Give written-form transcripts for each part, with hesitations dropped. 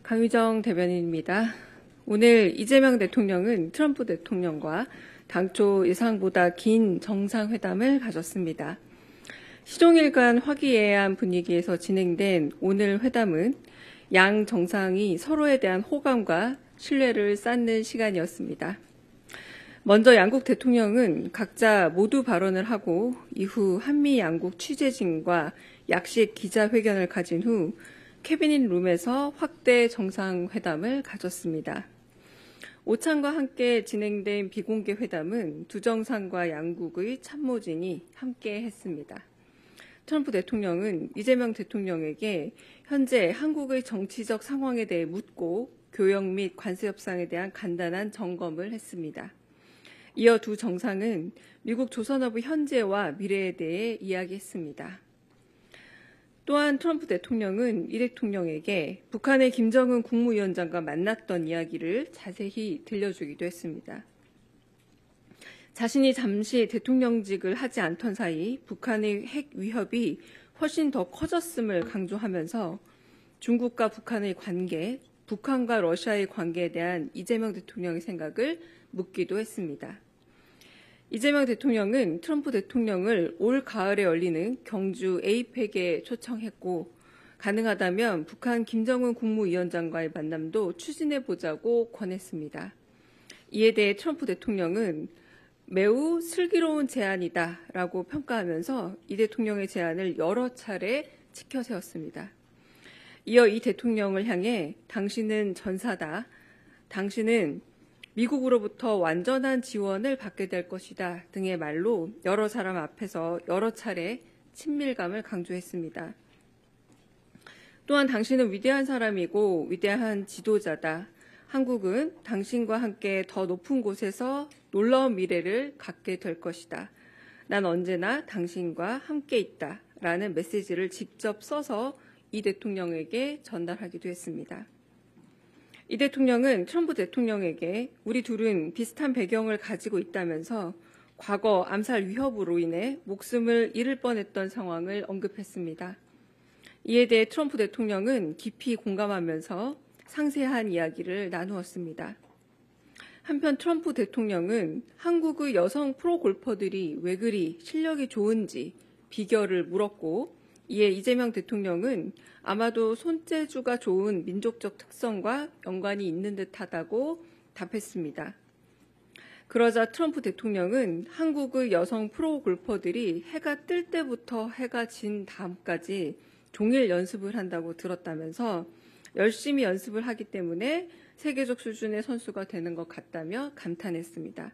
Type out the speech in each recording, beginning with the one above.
강유정 대변인입니다. 오늘 이재명 대통령은 트럼프 대통령과 당초 예상보다 긴 정상회담을 가졌습니다. 시종일관 화기애애한 분위기에서 진행된 오늘 회담은 양 정상이 서로에 대한 호감과 신뢰를 쌓는 시간이었습니다. 먼저 양국 대통령은 각자 모두 발언을 하고 이후 한미 양국 취재진과 약식 기자회견을 가진 후 캐비닛 룸에서 확대 정상회담을 가졌습니다. 오찬과 함께 진행된 비공개 회담은 두 정상과 양국의 참모진이 함께 했습니다. 트럼프 대통령은 이재명 대통령에게 현재 한국의 정치적 상황에 대해 묻고 교역 및 관세 협상에 대한 간단한 점검을 했습니다. 이어 두 정상은 미국 조선업의 현재와 미래에 대해 이야기했습니다. 또한 트럼프 대통령은 이 대통령에게 북한의 김정은 국무위원장과 만났던 이야기를 자세히 들려주기도 했습니다. 자신이 잠시 대통령직을 하지 않던 사이 북한의 핵 위협이 훨씬 더 커졌음을 강조하면서 중국과 북한의 관계, 북한과 러시아의 관계에 대한 이재명 대통령의 생각을 묻기도 했습니다. 이재명 대통령은 트럼프 대통령을 올 가을에 열리는 경주 에이펙에 초청했고 가능하다면 북한 김정은 국무위원장과의 만남도 추진해보자고 권했습니다. 이에 대해 트럼프 대통령은 매우 슬기로운 제안이다라고 평가하면서 이 대통령의 제안을 여러 차례 치켜세웠습니다. 이어 이 대통령을 향해 당신은 전사다, 당신은 미국으로부터 완전한 지원을 받게 될 것이다 등의 말로 여러 사람 앞에서 여러 차례 친밀감을 강조했습니다. 또한 당신은 위대한 사람이고 위대한 지도자다. 한국은 당신과 함께 더 높은 곳에서 놀라운 미래를 갖게 될 것이다. 난 언제나 당신과 함께 있다. 라는 메시지를 직접 써서 이 대통령에게 전달하기도 했습니다. 이 대통령은 트럼프 대통령에게 우리 둘은 비슷한 배경을 가지고 있다면서 과거 암살 위협으로 인해 목숨을 잃을 뻔했던 상황을 언급했습니다. 이에 대해 트럼프 대통령은 깊이 공감하면서 상세한 이야기를 나누었습니다. 한편 트럼프 대통령은 한국의 여성 프로 골퍼들이 왜 그리 실력이 좋은지 비결을 물었고 이에 이재명 대통령은 아마도 손재주가 좋은 민족적 특성과 연관이 있는 듯하다고 답했습니다. 그러자 트럼프 대통령은 한국의 여성 프로 골퍼들이 해가 뜰 때부터 해가 진 다음까지 종일 연습을 한다고 들었다면서 열심히 연습을 하기 때문에 세계적 수준의 선수가 되는 것 같다며 감탄했습니다.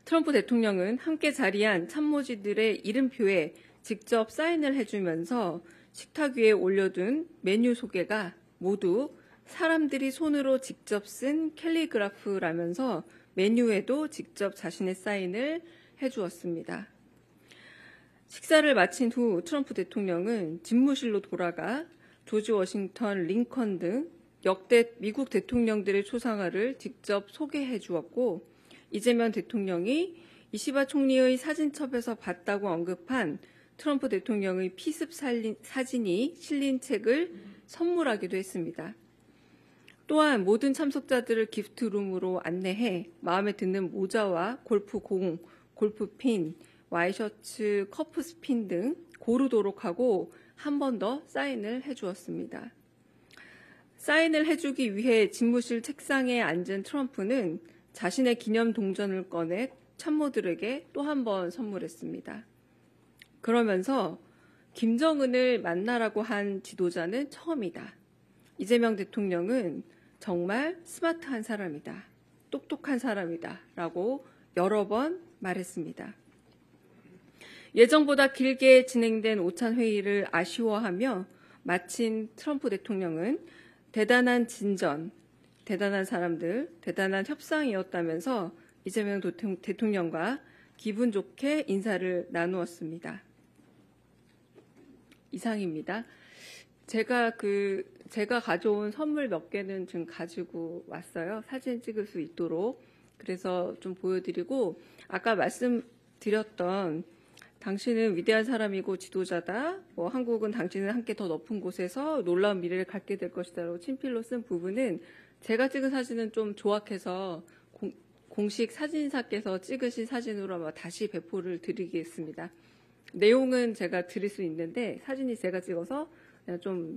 트럼프 대통령은 함께 자리한 참모진들의 이름표에 직접 사인을 해주면서 식탁 위에 올려둔 메뉴 소개가 모두 사람들이 손으로 직접 쓴 캘리그라프라면서 메뉴에도 직접 자신의 사인을 해주었습니다. 식사를 마친 후 트럼프 대통령은 집무실로 돌아가 조지 워싱턴, 링컨 등 역대 미국 대통령들의 초상화를 직접 소개해 주었고 이재명 대통령이 이시바 총리의 사진첩에서 봤다고 언급한 트럼프 대통령의 피습 사진이 실린 책을 선물하기도 했습니다. 또한 모든 참석자들을 기프트룸으로 안내해 마음에 드는 모자와 골프공, 골프핀, 와이셔츠, 커프스핀 등 고르도록 하고 한 번 더 사인을 해주었습니다. 사인을 해주기 위해 집무실 책상에 앉은 트럼프는 자신의 기념 동전을 꺼내 참모들에게 또 한 번 선물했습니다. 그러면서 김정은을 만나라고 한 지도자는 처음이다. 이재명 대통령은 정말 스마트한 사람이다. 똑똑한 사람이다. 라고 여러 번 말했습니다. 예정보다 길게 진행된 오찬 회의를 아쉬워하며 마친 트럼프 대통령은 대단한 진전, 대단한 사람들, 대단한 협상이었다면서 이재명 대통령과 기분 좋게 인사를 나누었습니다. 이상입니다. 제가 가져온 선물 몇 개는 지금 가지고 왔어요. 사진 찍을 수 있도록. 그래서 좀 보여드리고 아까 말씀드렸던 당신은 위대한 사람이고 지도자다. 뭐 한국은 당신은 함께 더 높은 곳에서 놀라운 미래를 갖게 될 것이다라고 친필로 쓴 부분은 제가 찍은 사진은 좀 조악해서 공식 사진사께서 찍으신 사진으로 아마 다시 배포를 드리겠습니다. 내용은 제가 드릴 수 있는데 사진이 제가 찍어서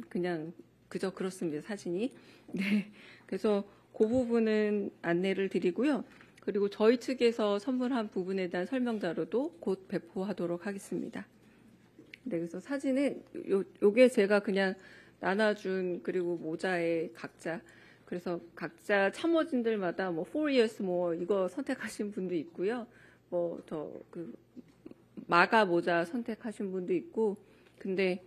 그냥 그저 그렇습니다. 사진이. 네. 그래서 그 부분은 안내를 드리고요. 그리고 저희 측에서 선물한 부분에 대한 설명 자료도 곧 배포하도록 하겠습니다. 네, 그래서 사진은 요게 제가 그냥 나눠준 그리고 모자에 각자 그래서 각자 참모진들마다 뭐 4 years more 이거 선택하신 분도 있고요. 뭐 마가 모자 선택하신 분도 있고 근데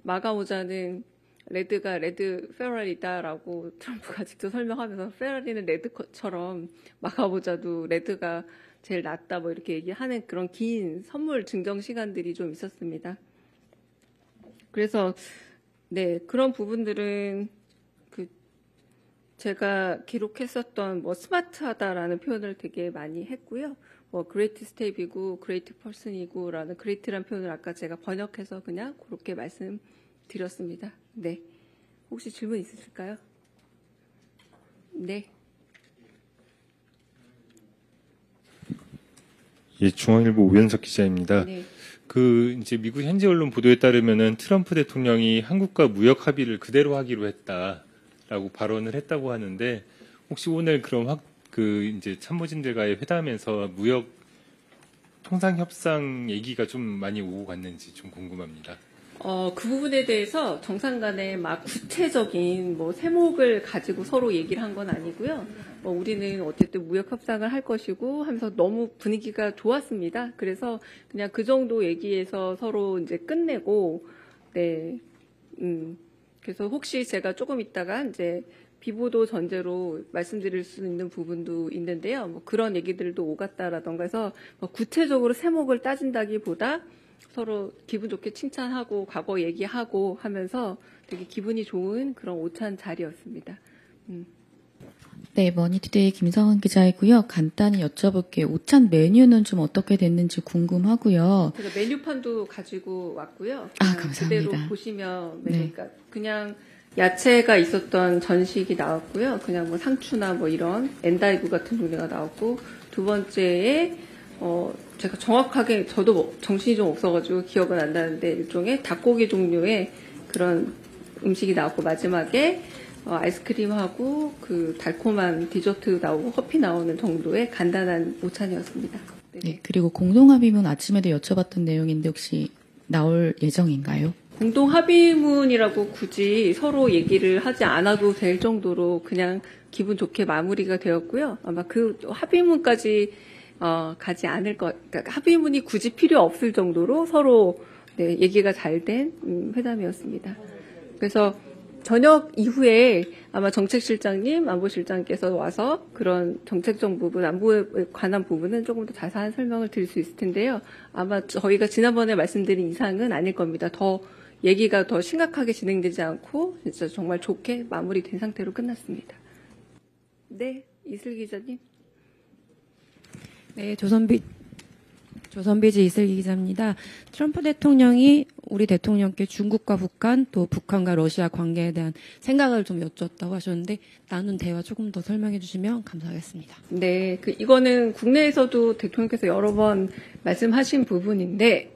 마가 모자는 레드가 레드 페라리다라고 트럼프가 직접 설명하면서 페라리는 레드처럼 마가 모자도 레드가 제일 낫다 뭐 이렇게 얘기하는 그런 긴 선물 증정 시간들이 좀 있었습니다. 그래서 네 그런 부분들은 제가 기록했었던 뭐 스마트하다라는 표현을 되게 많이 했고요. 뭐 그레이트 스텝이고 그레이트 퍼슨이고라는 그레이트란 표현을 아까 제가 번역해서 그냥 그렇게 말씀드렸습니다. 네. 혹시 질문 있으실까요? 네. 예, 중앙일보 오현석 기자입니다. 네. 이제 미국 현지 언론 보도에 따르면은 트럼프 대통령이 한국과 무역 합의를 그대로 하기로 했다라고 발언을 했다고 하는데 혹시 오늘 그럼 이제 참모진들과의 회담에서 무역 통상 협상 얘기가 좀 많이 오고 갔는지 좀 궁금합니다. 그 부분에 대해서 정상 간에 막 구체적인 뭐 세목을 가지고 서로 얘기를 한 건 아니고요. 우리는 어쨌든 무역 협상을 할 것이고 하면서 너무 분위기가 좋았습니다. 그래서 그냥 그 정도 얘기해서 서로 이제 끝내고, 네. 그래서 혹시 제가 조금 있다가 이제 비보도 전제로 말씀드릴 수 있는 부분도 있는데요. 뭐 그런 얘기들도 오갔다라던가 해서 뭐 구체적으로 세목을 따진다기보다 서로 기분 좋게 칭찬하고 과거 얘기하고 하면서 되게 기분이 좋은 그런 오찬 자리였습니다. 네, 머니투데이 김성은 기자이고요. 간단히 여쭤볼게요. 오찬 메뉴는 좀 어떻게 됐는지 궁금하고요. 제가 메뉴판도 가지고 왔고요. 감사합니다. 그대로 보시면 그러니까 그냥 야채가 있었던 전식이 나왔고요. 그냥 뭐 상추나 뭐 이런 엔다이브 같은 종류가 나왔고 두 번째에 제가 정확하게 저도 뭐 정신이 좀 없어가지고 기억은 안 나는데 일종의 닭고기 종류의 그런 음식이 나왔고 마지막에 아이스크림하고 그 달콤한 디저트 나오고 커피 나오는 정도의 간단한 오찬이었습니다. 네, 그리고 공동합의문 아침에도 여쭤봤던 내용인데 혹시 나올 예정인가요? 공동합의문이라고 굳이 서로 얘기를 하지 않아도 될 정도로 그냥 기분 좋게 마무리가 되었고요. 아마 그 합의문까지 가지 않을 그러니까 합의문이 굳이 필요 없을 정도로 서로 네, 얘기가 잘 된 회담이었습니다. 그래서 저녁 이후에 아마 정책실장님, 안보실장께서 와서 그런 정책적 부분, 안보에 관한 부분은 조금 더 자세한 설명을 드릴 수 있을 텐데요. 아마 저희가 지난번에 말씀드린 이상은 아닐 겁니다. 더 얘기가 더 심각하게 진행되지 않고 진짜 정말 좋게 마무리된 상태로 끝났습니다. 네, 이슬 기자님. 네, 조선비즈 이슬기 기자입니다. 트럼프 대통령이 우리 대통령께 중국과 북한 또 북한과 러시아 관계에 대한 생각을 좀 여쭙었다고 하셨는데 나눈 대화 조금 더 설명해 주시면 감사하겠습니다. 네, 이거는 국내에서도 대통령께서 여러 번 말씀하신 부분인데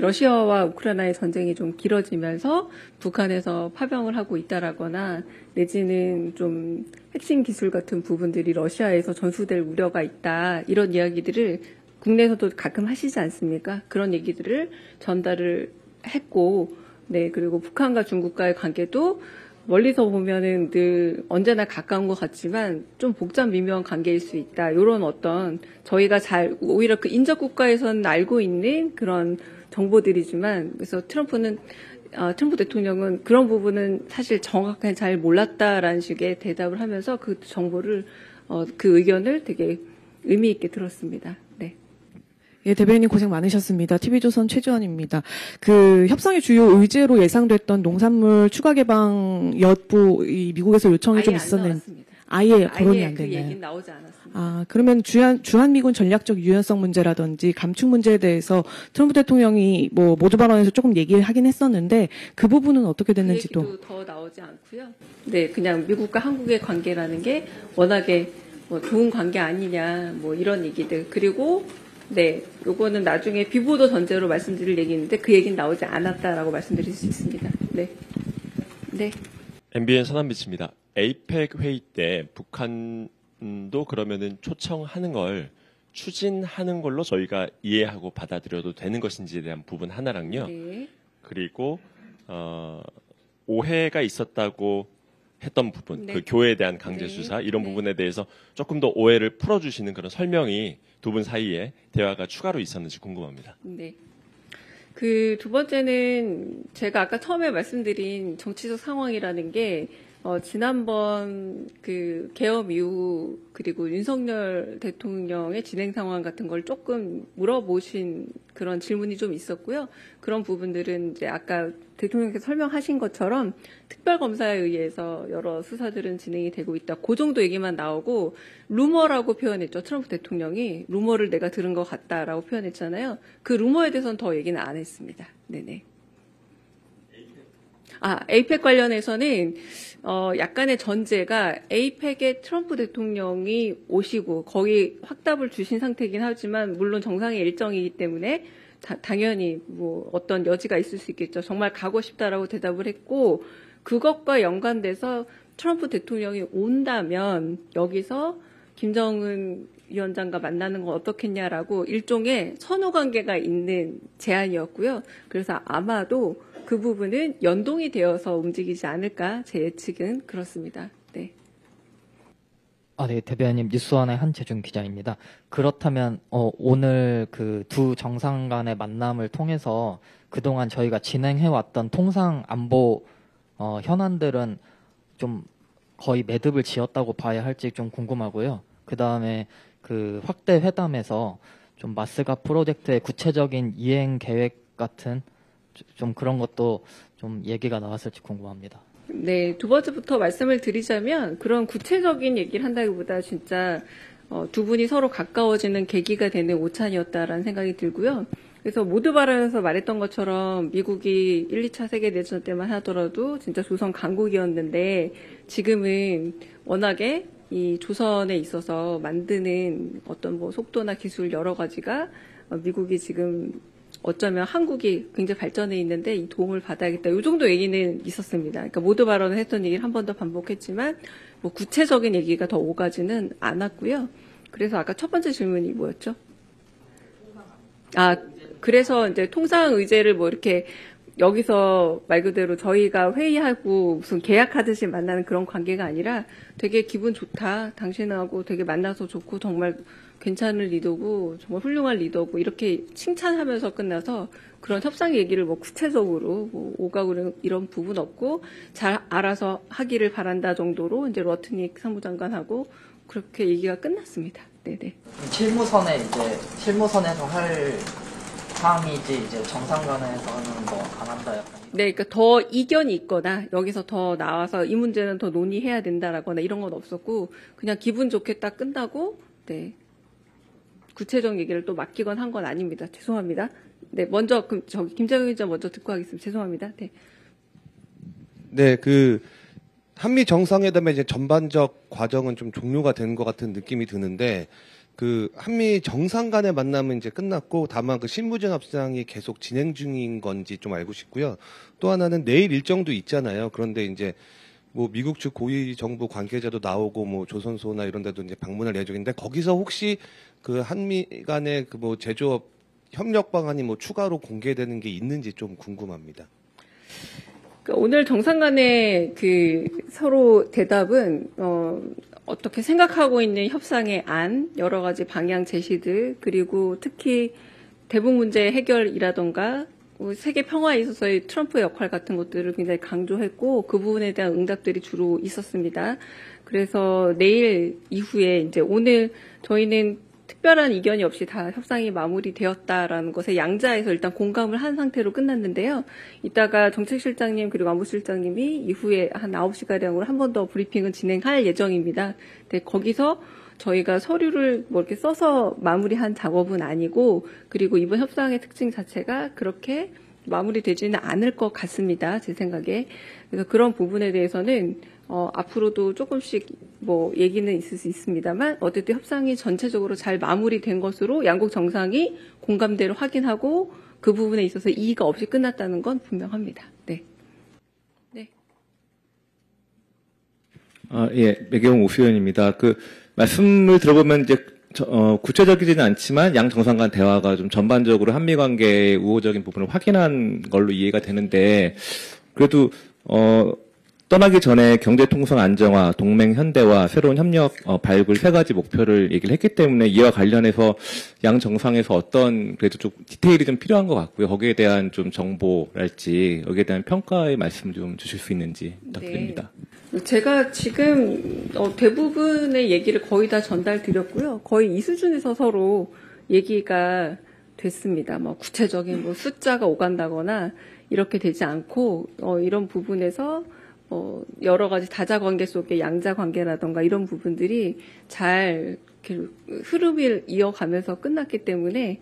러시아와 우크라이나의 전쟁이 좀 길어지면서 북한에서 파병을 하고 있다라거나 내지는 좀 핵심 기술 같은 부분들이 러시아에서 전수될 우려가 있다 이런 이야기들을 국내에서도 가끔 하시지 않습니까? 그런 얘기들을 전달을 했고, 네, 그리고 북한과 중국과의 관계도 멀리서 보면은 늘 언제나 가까운 것 같지만 좀 복잡 미묘한 관계일 수 있다. 이런 어떤 저희가 오히려 그 인접 국가에서는 알고 있는 그런 정보들이지만 그래서 트럼프 대통령은 그런 부분은 사실 정확하게 잘 몰랐다라는 식의 대답을 하면서 그 정보를 그 의견을 되게 의미 있게 들었습니다. 네. 예, 대변인 고생 많으셨습니다. TV조선 최주환입니다. 협상의 주요 의제로 예상됐던 농산물 추가 개방 여부, 미국에서 요청이 좀 있었는데. 아예 거론이 안 그 됐나요? 얘기는 나오지 않았습니다. 아, 그러면 주한미군 전략적 유연성 문제라든지 감축 문제에 대해서 트럼프 대통령이 뭐 모두 발언에서 조금 얘기하긴 했었는데 그 부분은 어떻게 그 됐는지 또. 얘기도 더 나오지 않고요. 네, 그냥 미국과 한국의 관계라는 게 워낙에 뭐 좋은 관계 아니냐, 뭐 이런 얘기들. 그리고 네, 요거는 나중에 비보도 전제로 말씀드릴 얘기인데 그 얘기는 나오지 않았다라고 말씀드릴 수 있습니다. 네, 네. MBN 서남비치입니다. 에이펙 회의 때 북한도 그러면은 초청하는 걸 추진하는 걸로 저희가 이해하고 받아들여도 되는 것인지에 대한 부분 하나랑요. 네. 그리고 오해가 있었다고 했던 부분, 네. 그 교회에 대한 강제 수사 이런 네. 부분에 대해서 조금 더 오해를 풀어주시는 그런 설명이 두 분 사이에 대화가 추가로 있었는지 궁금합니다. 네. 그 두 번째는 제가 아까 처음에 말씀드린 정치적 상황이라는 게 지난번 그 계엄 이후 그리고 윤석열 대통령의 진행 상황 같은 걸 조금 물어보신 그런 질문이 좀 있었고요. 그런 부분들은 이제 아까 대통령께서 설명하신 것처럼 특별검사에 의해서 여러 수사들은 진행이 되고 있다. 그 정도 얘기만 나오고 루머라고 표현했죠. 트럼프 대통령이 루머를 내가 들은 것 같다라고 표현했잖아요. 그 루머에 대해서는 더 얘기는 안 했습니다. 네네. 에이펙 관련해서는 약간의 전제가 에이펙에 트럼프 대통령이 오시고 거기 확답을 주신 상태이긴 하지만 물론 정상의 일정이기 때문에 당연히 뭐 어떤 여지가 있을 수 있겠죠. 정말 가고 싶다라고 대답을 했고 그것과 연관돼서 트럼프 대통령이 온다면 여기서 김정은 위원장과 만나는 건 어떻겠냐라고 일종의 선후 관계가 있는 제안이었고요. 그래서 아마도 그 부분은 연동이 되어서 움직이지 않을까 제 예측은 그렇습니다. 네. 네, 대변인 뉴스원의 한재준 기자입니다. 그렇다면 오늘 그 두 정상 간의 만남을 통해서 그동안 저희가 진행해왔던 통상 안보 현안들은 좀 거의 매듭을 지었다고 봐야 할지 좀 궁금하고요. 그 다음에 그 확대 회담에서 좀 마스가 프로젝트의 구체적인 이행 계획 같은 좀 그런 것도 좀 얘기가 나왔을지 궁금합니다. 네, 두 번째부터 말씀을 드리자면 그런 구체적인 얘기를 한다기보다 진짜 두 분이 서로 가까워지는 계기가 되는 오찬이었다라는 생각이 들고요. 그래서 모두 발언에서 말했던 것처럼 미국이 1, 2차 세계대전 때만 하더라도 진짜 조선 강국이었는데 지금은 워낙에 이 조선에 있어서 만드는 어떤 뭐 속도나 기술 여러 가지가 미국이 지금 어쩌면 한국이 굉장히 발전해 있는데 이 도움을 받아야겠다. 이 정도 얘기는 있었습니다. 그러니까 모두 발언을 했던 얘기를 한 번 더 반복했지만 뭐 구체적인 얘기가 더 오가지는 않았고요. 그래서 아까 첫 번째 질문이 뭐였죠? 그래서 이제 통상 의제를 뭐 이렇게 여기서 말 그대로 저희가 회의하고 무슨 계약하듯이 만나는 그런 관계가 아니라 되게 기분 좋다. 당신하고 되게 만나서 좋고 정말 괜찮은 리더고 정말 훌륭한 리더고 이렇게 칭찬하면서 끝나서 그런 협상 얘기를 뭐 구체적으로 뭐 오가고 이런 부분 없고 잘 알아서 하기를 바란다 정도로 이제 러트닉 사무장관하고 그렇게 얘기가 끝났습니다. 네네. 실무선에서 할 사항이지 이제 정상간에서는 뭐 안 한다 약간. 네, 그러니까 더 이견이 있거나 여기서 더 나와서 이 문제는 더 논의해야 된다라거나 이런 건 없었고 그냥 기분 좋게 딱 끝나고 네. 구체적 얘기를 또 맡기건 한 건 아닙니다. 죄송합니다. 네, 먼저 김장현 기자 먼저 듣고 하겠습니다. 죄송합니다. 네. 네, 그 한미 정상회담의 이제 전반적 과정은 좀 종료가 된 것 같은 느낌이 드는데 그 한미 정상 간의 만남은 이제 끝났고 다만 그 실무진 협상이 계속 진행 중인 건지 좀 알고 싶고요. 또 하나는 내일 일정도 있잖아요. 그런데 이제 뭐 미국 측 고위 정부 관계자도 나오고 뭐 조선소나 이런 데도 이제 방문할 예정인데 거기서 혹시 그 한미 간의 그 뭐 제조업 협력 방안이 뭐 추가로 공개되는 게 있는지 좀 궁금합니다. 그러니까 오늘 정상 간의 그 서로 대답은 어떻게 생각하고 있는 협상의 안, 여러 가지 방향 제시들, 그리고 특히 대북 문제 해결이라던가 세계 평화에 있어서의 트럼프의 역할 같은 것들을 굉장히 강조했고 그 부분에 대한 응답들이 주로 있었습니다. 그래서 내일 이후에 이제 오늘 저희는 특별한 이견이 없이 다 협상이 마무리되었다라는 것에 양자에서 일단 공감을 한 상태로 끝났는데요. 이따가 정책실장님 그리고 안보실장님이 이후에 한 9시가량으로 한 번 더 브리핑을 진행할 예정입니다. 근데 거기서 저희가 서류를 뭐 이렇게 써서 마무리한 작업은 아니고, 그리고 이번 협상의 특징 자체가 그렇게 마무리되지는 않을 것 같습니다. 제 생각에. 그래서 그런 부분에 대해서는 앞으로도 조금씩 뭐 얘기는 있을 수 있습니다만, 어쨌든 협상이 전체적으로 잘 마무리된 것으로 양국 정상이 공감대로 확인하고 그 부분에 있어서 이의가 없이 끝났다는 건 분명합니다. 네. 네. 예, 매경 오수연입니다. 말씀을 들어보면 이제 구체적이지는 않지만 양 정상 간 대화가 좀 전반적으로 한미 관계의 우호적인 부분을 확인한 걸로 이해가 되는데, 그래도 떠나기 전에 경제 통상 안정화, 동맹 현대화, 새로운 협력 발굴 세 가지 목표를 얘기를 했기 때문에 이와 관련해서 양 정상에서 어떤 그래도 좀 디테일이 좀 필요한 것 같고요. 거기에 대한 좀 정보랄지 여기에 대한 평가의 말씀 좀 주실 수 있는지 부탁드립니다. 네. 제가 지금 대부분의 얘기를 거의 다 전달드렸고요. 거의 이 수준에서 서로 얘기가 됐습니다. 뭐 구체적인 뭐 숫자가 오간다거나 이렇게 되지 않고 이런 부분에서 여러 가지 다자관계 속의 양자관계라던가 이런 부분들이 잘 이렇게 흐름을 이어가면서 끝났기 때문에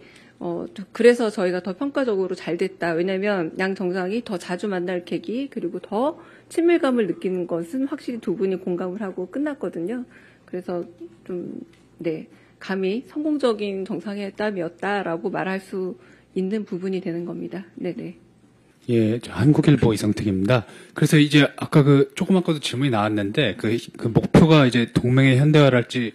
그래서 저희가 더 평가적으로 잘 됐다. 왜냐하면 양 정상이 더 자주 만날 계기 그리고 더 친밀감을 느끼는 것은 확실히 두 분이 공감을 하고 끝났거든요. 그래서 좀 감히 성공적인 정상회담이었다라고 말할 수 있는 부분이 되는 겁니다. 네네. 예, 저 한국일보 이성택입니다. 그래서 이제 아까 조금 아까도 질문이 나왔는데 그 목표가 이제 동맹의 현대화랄지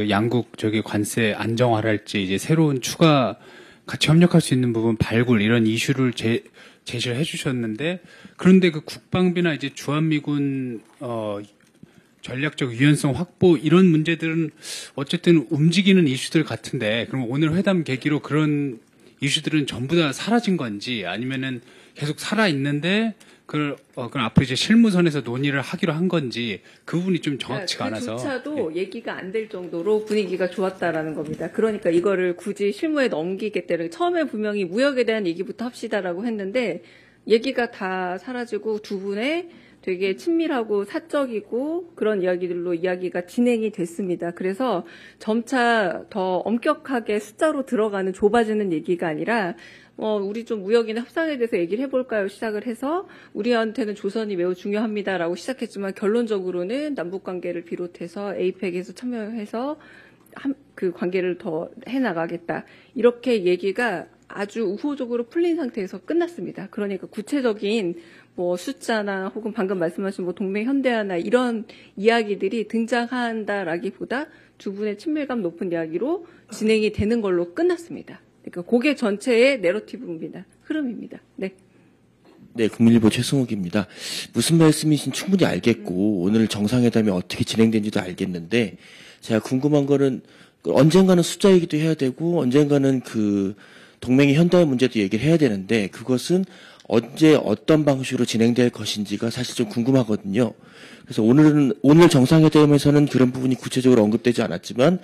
양국 관세 안정화랄지 이제 새로운 추가 같이 협력할 수 있는 부분 발굴 이런 이슈를 제시를 해주셨는데, 그런데 국방비나 이제 주한미군 전략적 유연성 확보 이런 문제들은 어쨌든 움직이는 이슈들 같은데, 그럼 오늘 회담 계기로 그런 이슈들은 전부 다 사라진 건지 아니면은 계속 살아 있는데 그럼 앞으로 이제 실무선에서 논의를 하기로 한 건지 그 부분이 좀 정확치가 않아서. 그조차도 얘기가 안 될 정도로 분위기가 좋았다라는 겁니다. 그러니까 이거를 굳이 실무에 넘기겠다는, 처음에 분명히 무역에 대한 얘기부터 합시다라고 했는데 얘기가 다 사라지고 두 분의 되게 친밀하고 사적이고 그런 이야기들로 이야기가 진행이 됐습니다. 그래서 점차 더 엄격하게 숫자로 들어가는 좁아지는 얘기가 아니라 우리 좀 무역이나 협상에 대해서 얘기를 해볼까요? 시작을 해서 우리한테는 조선이 매우 중요합니다라고 시작했지만 결론적으로는 남북관계를 비롯해서 에이펙에서 참여해서 그 관계를 더 해나가겠다. 이렇게 얘기가 아주 우호적으로 풀린 상태에서 끝났습니다. 그러니까 구체적인 숫자나 혹은 방금 말씀하신 동맹 현대화나 이런 이야기들이 등장한다라기보다 두 분의 친밀감 높은 이야기로 진행이 되는 걸로 끝났습니다. 그러니까 그게 전체의 내러티브입니다. 흐름입니다. 네. 네, 국민일보 최승욱입니다. 무슨 말씀이신 충분히 알겠고 오늘 정상회담이 어떻게 진행된지도 알겠는데, 제가 궁금한 거는 언젠가는 숫자 얘기도 해야 되고 언젠가는 동맹의 현대화 문제도 얘기를 해야 되는데, 그것은 언제 어떤 방식으로 진행될 것인지가 사실 좀 궁금하거든요. 그래서 오늘 정상회담에서는 그런 부분이 구체적으로 언급되지 않았지만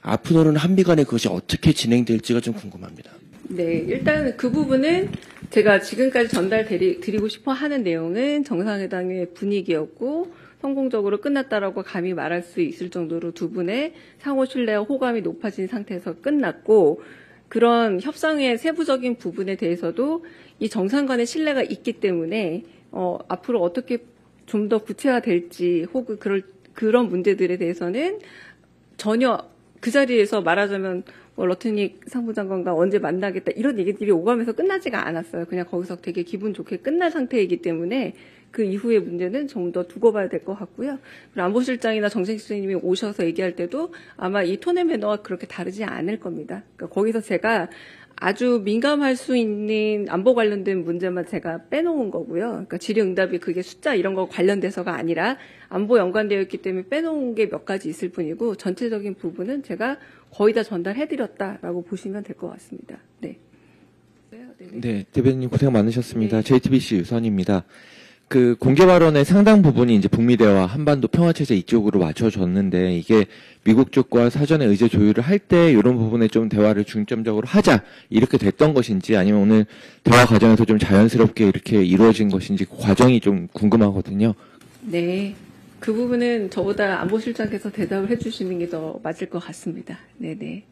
앞으로는 한미 간에 그것이 어떻게 진행될지가 좀 궁금합니다. 네, 일단 그 부분은 제가 지금까지 전달드리고 싶어 하는 내용은 정상회담의 분위기였고 성공적으로 끝났다라고 감히 말할 수 있을 정도로 두 분의 상호 신뢰와 호감이 높아진 상태에서 끝났고, 그런 협상의 세부적인 부분에 대해서도 이 정상 간의 신뢰가 있기 때문에 앞으로 어떻게 좀 더 구체화될지 혹은 그런 문제들에 대해서는 전혀 그 자리에서 말하자면 러트닉 상부장관과 언제 만나겠다 이런 얘기들이 오가면서 끝나지가 않았어요. 그냥 거기서 되게 기분 좋게 끝난 상태이기 때문에 그 이후의 문제는 좀 더 두고 봐야 될 것 같고요. 그리고 안보실장이나 정책실장님이 오셔서 얘기할 때도 아마 이 톤의 매너가 그렇게 다르지 않을 겁니다. 그러니까 거기서 제가 아주 민감할 수 있는 안보 관련된 문제만 제가 빼놓은 거고요. 그러니까 질의응답이 그게 숫자 이런 거 관련돼서가 아니라 안보 연관되어 있기 때문에 빼놓은 게 몇 가지 있을 뿐이고 전체적인 부분은 제가 거의 다 전달해드렸다라고 보시면 될 것 같습니다. 네. 네, 대변인 고생 많으셨습니다. 네. JTBC 유선입니다. 그 공개 발언의 상당 부분이 이제 북미 대화, 한반도 평화 체제 이쪽으로 맞춰졌는데 이게 미국 쪽과 사전에 의제 조율을 할 때 이런 부분에 좀 대화를 중점적으로 하자 이렇게 됐던 것인지 아니면 오늘 대화 과정에서 좀 자연스럽게 이렇게 이루어진 것인지 그 과정이 좀 궁금하거든요. 네. 그 부분은 저보다 안보실장께서 대답을 해주시는 게 더 맞을 것 같습니다. 네네.